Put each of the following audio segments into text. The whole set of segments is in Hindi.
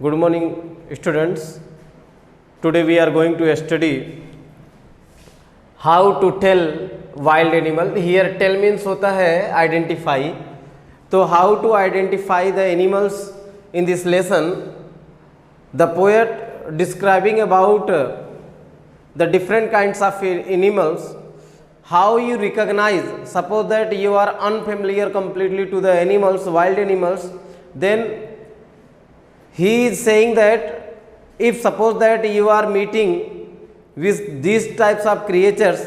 Good morning students. Today we are going to study how to tell wild animal. Here tell means होता है identify. तो how to identify the animals in this lesson. The poet describing about the different kinds of animals. How you recognize, suppose that you are unfamiliar completely to the animals, wild animals, then he is saying that if suppose that you are meeting with these types of creatures,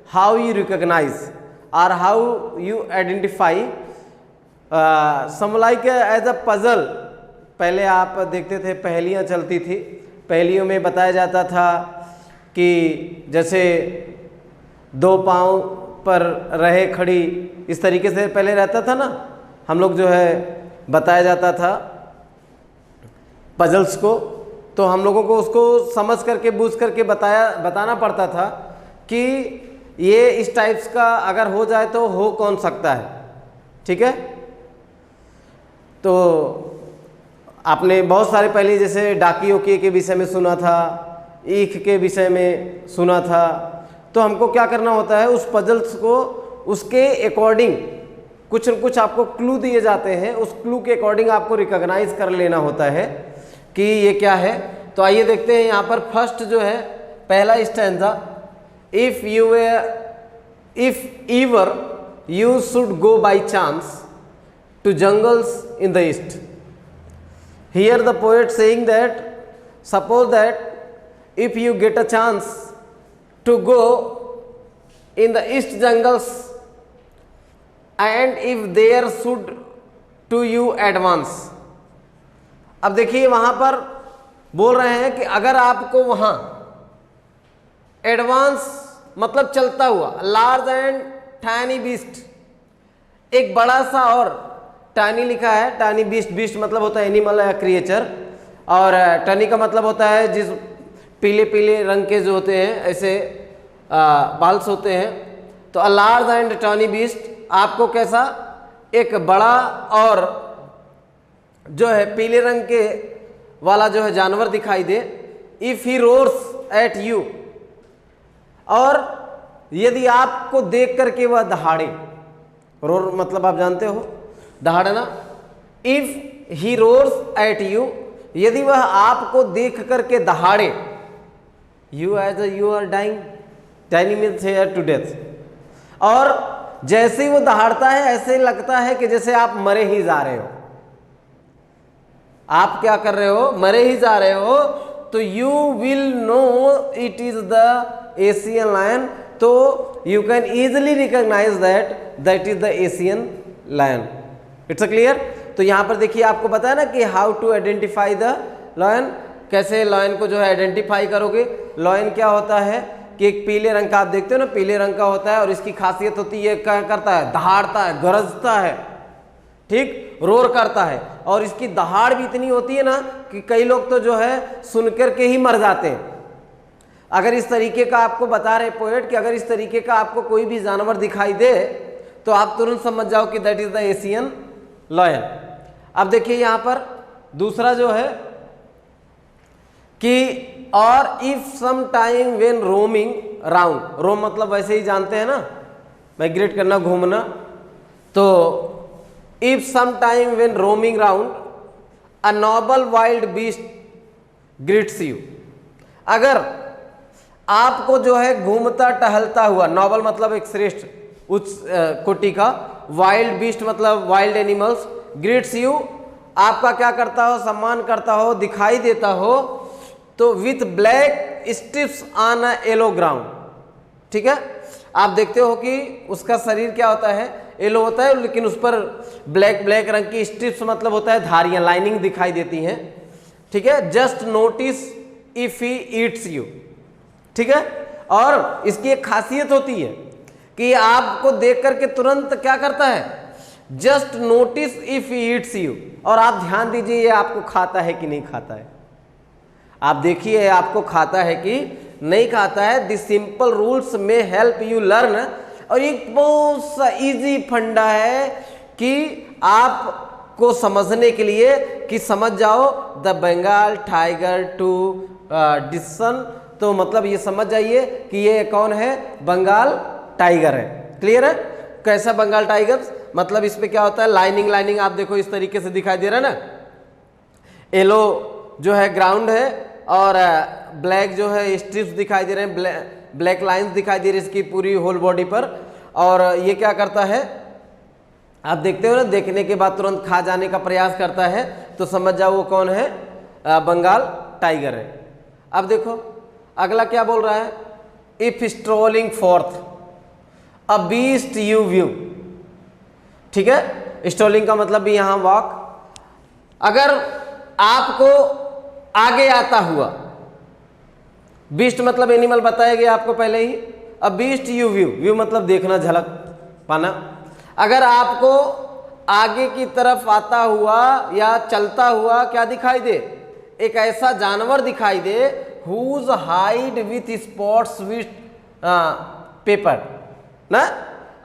how you recognize or how you identify, some like as a puzzle. पहले आप देखते थे पहेलियाँ चलती थी, पहेलियों में बताया जाता था कि जैसे दो पाँव पर रहे खड़ी, इस तरीके से पहले रहता था ना, हम लोग जो है बताया जाता था पजल्स को, तो हम लोगों को उसको समझ करके बूझ करके बताना पड़ता था कि ये इस टाइप्स का अगर हो जाए तो हो कौन सकता है। ठीक है, तो आपने बहुत सारे पहले जैसे डाकी ओकी के विषय में सुना था, ईख के विषय में सुना था, तो हमको क्या करना होता है, उस पजल्स को उसके अकॉर्डिंग कुछ न कुछ आपको क्लू दिए जाते हैं, उस क्लू के अकॉर्डिंग आपको रिकॉग्नाइज कर लेना होता है कि ये क्या है। तो आइए देखते हैं यहाँ पर फर्स्ट जो है पहला stanza, if ever you should go by chance to jungles in the east, here the poet saying that suppose that if you get a chance to go in the east jungles and if there should to you advance. अब देखिए वहां पर बोल रहे हैं कि अगर आपको वहां एडवांस मतलब चलता हुआ, लार्ज एंड टाइनी बीस्ट, एक बड़ा सा, और टाइनी लिखा है, टाइनी बीस्ट, बीस्ट मतलब होता है एनिमल या क्रिएचर, और टाइनी का मतलब होता है जिस पीले पीले रंग के जो होते हैं ऐसे बाल्स होते हैं। तो a large and tiny beast, आपको कैसा एक बड़ा और जो है पीले रंग के वाला जो है जानवर दिखाई दे। If he roars at you, और यदि आपको देख करके वह दहाड़े, रोर मतलब आप जानते हो दहाड़ना, if he roars at you, यदि वह आपको देख करके दहाड़े, you as you are dying, dying means here to death, और जैसे ही वो दहाड़ता है ऐसे लगता है कि जैसे आप मरे ही जा रहे हो, आप क्या कर रहे हो, मरे ही जा रहे हो, तो you will know it is the Asian lion. तो you can easily recognise that is the Asian lion. It's a clear. तो यहां पर देखिए आपको बताया ना कि how to identify the lion, कैसे लायन को जो है आइडेंटिफाई करोगे। लायन क्या होता है कि एक पीले रंग का आप देखते हो ना, पीले रंग का होता है, और इसकी खासियत होती है क्या करता है, दहाड़ता है, गरजता है, ठीक, रोर करता है, और इसकी दहाड़ भी इतनी होती है ना कि कई लोग तो जो है सुन करके ही मर जाते हैं। अगर इस तरीके का आपको बता रहे पोएट कि अगर इस तरीके का आपको कोई भी जानवर दिखाई दे तो आप तुरंत समझ जाओ कि that is the Asian lion. अब देखिए यहां पर दूसरा जो है कि और if some time when roaming round, roam मतलब वैसे ही जानते हैं ना, माइग्रेट करना, घूमना, तो if some time when roaming round a noble wild beast greets you, अगर आपको जो है घूमता टहलता हुआ, नोबल मतलब एक श्रेष्ठ उच्च कोटि का, वाइल्ड बीस्ट मतलब वाइल्ड एनिमल्स, ग्रीट्स यू आपका क्या करता हो, सम्मान करता हो, दिखाई देता हो, तो with black strips on a yellow ground. ठीक है, आप देखते हो कि उसका शरीर क्या होता है, येलो होता है, लेकिन उस पर ब्लैक ब्लैक रंग की स्ट्रिप्स मतलब होता है धारियां, लाइनिंग दिखाई देती हैं। ठीक है, just notice if he eats you. ठीक है, और इसकी एक खासियत होती है कि आपको देख करके तुरंत क्या करता है, just notice if he eats you, और आप ध्यान दीजिए ये आपको खाता है कि नहीं खाता है, आप देखिए आपको खाता है कि नहीं खाता है। दिस सिंपल रूल्स में हेल्प यू लर्न, और एक बहुत सा इजी फंडा है कि आप को समझने के लिए कि समझ जाओ द बंगाल टाइगर टू डिसन, तो मतलब ये समझ जाइए कि ये कौन है, बंगाल टाइगर है। क्लियर है? कैसा बंगाल टाइगर, मतलब इस पे क्या होता है, लाइनिंग लाइनिंग आप देखो इस तरीके से दिखाई दे रहा है ना, येलो जो है ग्राउंड है और ब्लैक जो है स्ट्रिप्स दिखाई दे रहे हैं, ब्लैक लाइंस दिखाई दे रही है इसकी पूरी होल बॉडी पर। और ये क्या करता है, आप देखते हो ना, देखने के बाद तुरंत खा जाने का प्रयास करता है, तो समझ जाओ वो कौन है, बंगाल टाइगर है। अब देखो अगला क्या बोल रहा है, if strolling fourth a beast you view. ठीक है, स्ट्रोलिंग का मतलब भी यहां वॉक। अगर आपको आगे आता हुआ, बीस्ट मतलब एनिमल बताया गया आपको पहले ही, अब बीस्ट यू व्यू, व्यू मतलब देखना, झलक पाना। अगर आपको आगे की तरफ आता हुआ या चलता हुआ क्या दिखाई दे, एक ऐसा जानवर दिखाई दे whose hide with spots with pepper ना।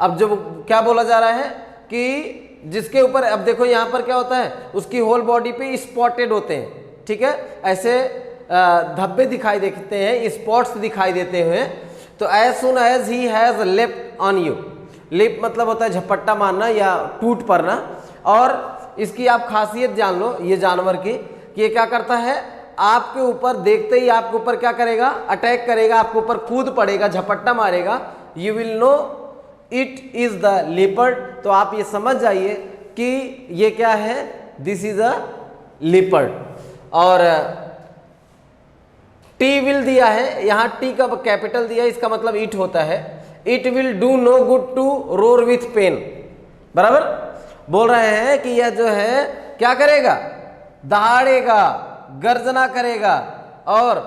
अब जो क्या बोला जा रहा है कि जिसके ऊपर, अब देखो यहां पर क्या होता है, उसकी होल बॉडी पे स्पॉटेड होते हैं। ठीक है, ऐसे धब्बे दिखाई देते हैं, स्पॉट्स दिखाई देते हुए। तो as soon as he has left on you, leap मतलब होता है झपट्टा मारना या टूट पड़ना। और इसकी आप खासियत जान लो ये जानवर की, कि ये क्या करता है, आपके ऊपर देखते ही आपके ऊपर क्या करेगा, अटैक करेगा, आपके ऊपर कूद पड़ेगा, झपट्टा मारेगा। You will know it is the leopard, तो आप ये समझ जाइए कि ये क्या है, दिस इज अ लेपर्ड। और टी विल दिया है, यहां टी का कैपिटल दिया है, इसका मतलब इट होता है। It will do no good to roar with pain, बराबर बोल रहे हैं कि यह जो है क्या करेगा, दहाड़ेगा, गर्जना करेगा। और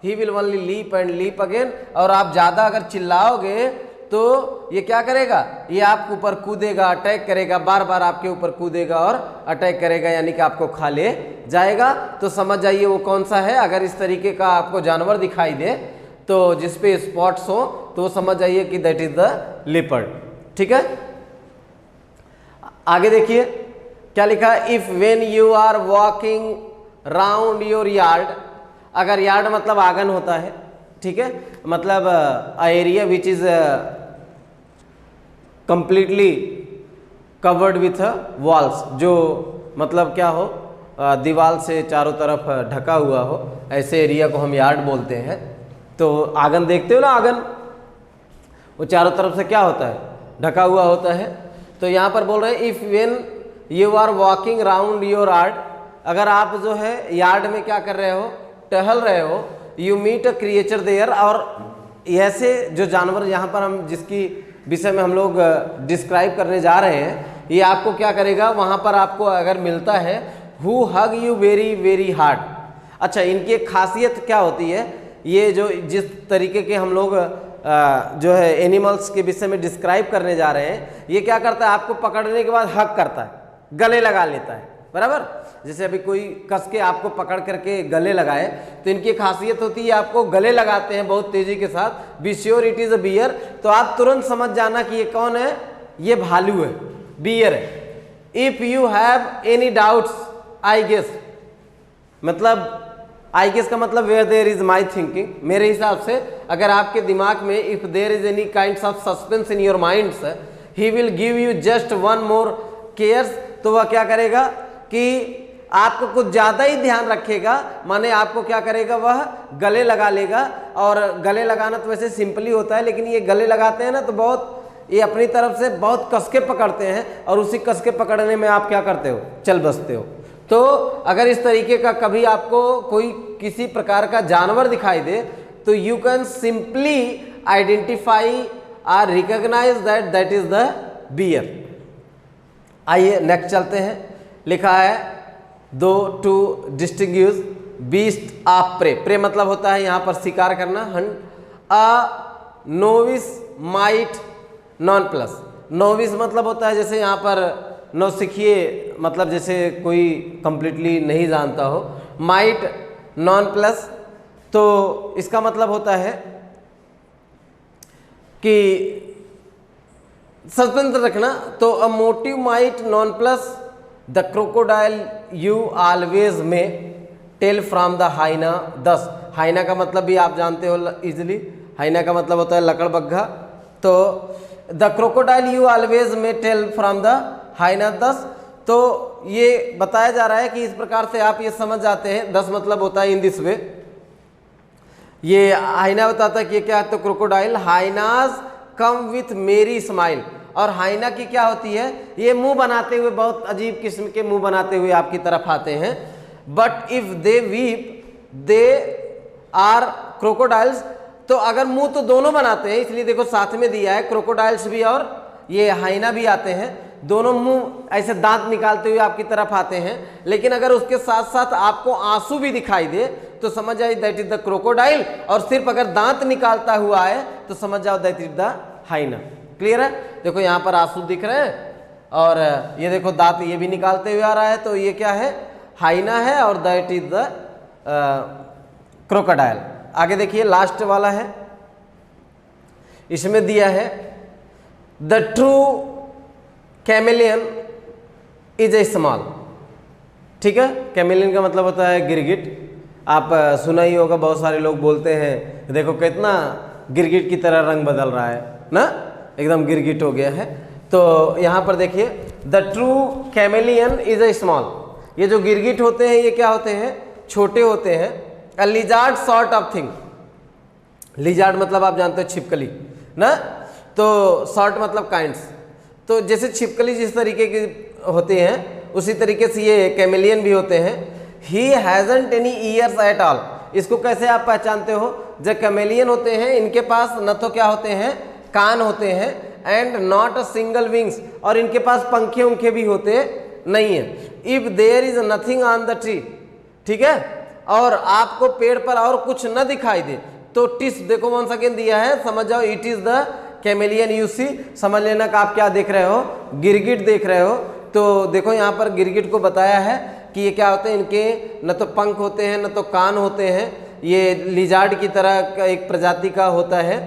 he will only leap and leap again, और आप ज्यादा अगर चिल्लाओगे तो ये क्या करेगा, ये आपके ऊपर कूदेगा, अटैक करेगा, बार बार आपके ऊपर कूदेगा और अटैक करेगा, यानी कि आपको खा ले जाएगा। तो समझ जाइए वो कौन सा है। अगर इस तरीके का आपको जानवर दिखाई दे तो जिसपे स्पॉट्स हो, तो समझ जाइए कि दैट इज द लेपर्ड। ठीक है, आगे देखिए क्या लिखा है, if when you are walking round your yard. अगर यार्ड मतलब आंगन होता है, ठीक है, मतलब area which is completely covered with walls, जो मतलब क्या हो, दीवार से चारों तरफ ढका हुआ हो, ऐसे एरिया को हम यार्ड बोलते हैं। तो आंगन देखते हो ना, आंगन वो चारों तरफ से क्या होता है, ढका हुआ होता है। तो यहाँ पर बोल रहे हैं if when you are walking round your yard, अगर आप जो है यार्ड में क्या कर रहे हो, टहल रहे हो, you meet a creature there. और ऐसे जो जानवर यहाँ पर हम जिसकी विषय में हम लोग डिस्क्राइब करने जा रहे हैं, ये आपको क्या करेगा, वहाँ पर आपको अगर मिलता है, who hug you very very hard. अच्छा, इनकी एक खासियत क्या होती है, ये जो जिस तरीके के हम लोग जो है एनिमल्स के विषय में डिस्क्राइब करने जा रहे हैं, ये क्या करता है, आपको पकड़ने के बाद हग करता है, गले लगा लेता है, बराबर। जैसे अभी कोई कस के आपको पकड़ करके गले लगाए, तो इनकी खासियत होती है आपको गले लगाते हैं बहुत तेजी के साथ। Be sure it is a bear, तो आप तुरंत समझ जाना कि ये कौन है, ये भालू है, बियर है। If you have any doubts I guess, मतलब आई गेस का मतलब where there is my thinking. मेरे हिसाब से अगर आपके दिमाग में if there is any kind of suspense in your minds, he will give you just one more cares. तो वह क्या करेगा कि आपको कुछ ज्यादा ही ध्यान रखेगा, माने आपको क्या करेगा, वह गले लगा लेगा। और गले लगाना तो वैसे सिंपली होता है, लेकिन ये गले लगाते हैं ना, तो बहुत ये अपनी तरफ से बहुत कसके पकड़ते हैं, और उसी कसके पकड़ने में आप क्या करते हो, चल बसते हो। तो अगर इस तरीके का कभी आपको कोई किसी प्रकार का जानवर दिखाई दे, तो यू कैन सिंपली आइडेंटिफाई और recognise that that is the bear. आइए नेक्स्ट चलते हैं। लिखा है दो to distinguish beast of prey. Prey मतलब होता है यहाँ पर शिकार करना, hunt. A novice might nonplus. Novice मतलब होता है जैसे यहाँ पर नौसिखिए, मतलब जैसे कोई कंप्लीटली नहीं जानता हो। माइट नॉन प्लस, तो इसका मतलब होता है कि स्वतंत्र रखना। तो अ motive might non plus the crocodile you always में टेल फ्रॉम द हाइना। 10 हाइना का मतलब भी आप जानते हो इजिली, हाइना का मतलब होता है लकड़बग्घा। तो द क्रोकोडाइल यू ऑलवेज में टेल फ्रॉम द हाइना 10। तो ये बताया जा रहा है कि इस प्रकार से आप ये समझ जाते हैं। 10 मतलब होता है इन दिस वे। ये हाइना बताता है कि ये क्या है, तो क्रोकोडाइल हाइनाज कम विथ मेरी स्माइल। और हाइना की क्या होती है, ये मुंह बनाते हुए, बहुत अजीब किस्म के मुंह बनाते हुए आपकी तरफ आते हैं। But if they weep they are crocodiles. तो अगर मुंह तो दोनों बनाते हैं, इसलिए देखो साथ में दिया है, क्रोकोडाइल्स भी और ये हाइना भी आते हैं, दोनों मुंह ऐसे दांत निकालते हुए आपकी तरफ आते हैं। लेकिन अगर उसके साथ साथ आपको आंसू भी दिखाई दे तो समझ जाइए दैट इज द क्रोकोडाइल, और सिर्फ अगर दांत निकालता हुआ है तो समझ जाओ दैट इज द हाइना। क्लियर है? देखो यहाँ पर आंसू दिख रहे हैं और ये देखो दांत ये भी निकालते हुए आ रहा है, तो ये क्या है, हाइना है, और दैट इज द क्रोकोडाइल। आगे देखिए लास्ट वाला है, इसमें दिया है the true chameleon is a small. ठीक है, कैमेलियन का मतलब होता है गिरगिट। आप सुना ही होगा, बहुत सारे लोग बोलते हैं देखो कितना गिरगिट की तरह रंग बदल रहा है ना, एकदम गिरगिट हो गया है। तो यहाँ पर देखिए the true chameleon is a small. ये जो गिरगिट होते हैं ये क्या होते हैं, छोटे होते हैं। A lizard sort of thing. Lizard मतलब आप जानते हो छिपकली ना, तो सॉर्ट मतलब काइंड्स। तो जैसे छिपकली जिस तरीके की होते हैं उसी तरीके से ये कैमेलियन भी होते हैं। He hasn't any years at all. इसको कैसे आप पहचानते हो, जब कैमेलियन होते हैं इनके पास न तो क्या होते हैं, कान होते हैं, and not a single wings, और इनके पास पंखे उंखे भी होते नहीं है। If there is nothing on the tree, ठीक है, और आपको पेड़ पर और कुछ न दिखाई दे तो टिस देखो वंस अगेन दिया है, समझ जाओ it is the chameleon you see. समझ लेना कि आप क्या देख रहे हो, गिरगिट देख रहे हो। तो देखो यहाँ पर गिरगिट को बताया है कि ये क्या होते हैं, इनके न तो पंख होते हैं न तो कान होते हैं, ये लिजार्ड की तरह का एक प्रजाति का होता है।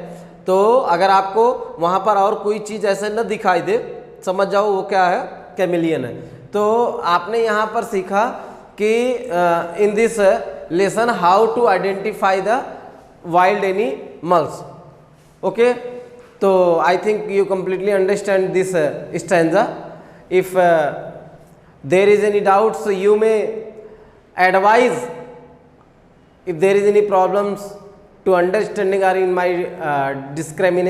तो अगर आपको वहाँ पर और कोई चीज़ ऐसे न दिखाई दे समझ जाओ वो क्या है, कैमेलियन है। तो आपने यहाँ पर सीखा कि in this lesson how to identify the wild animals. Okay, तो I think you completely understand this stanza. If there is any doubts you may advise, if there is any problems to understanding or in my describing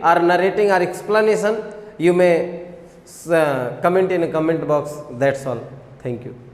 or narrating or explanation, you may comment in a comment box. That's all. Thank you.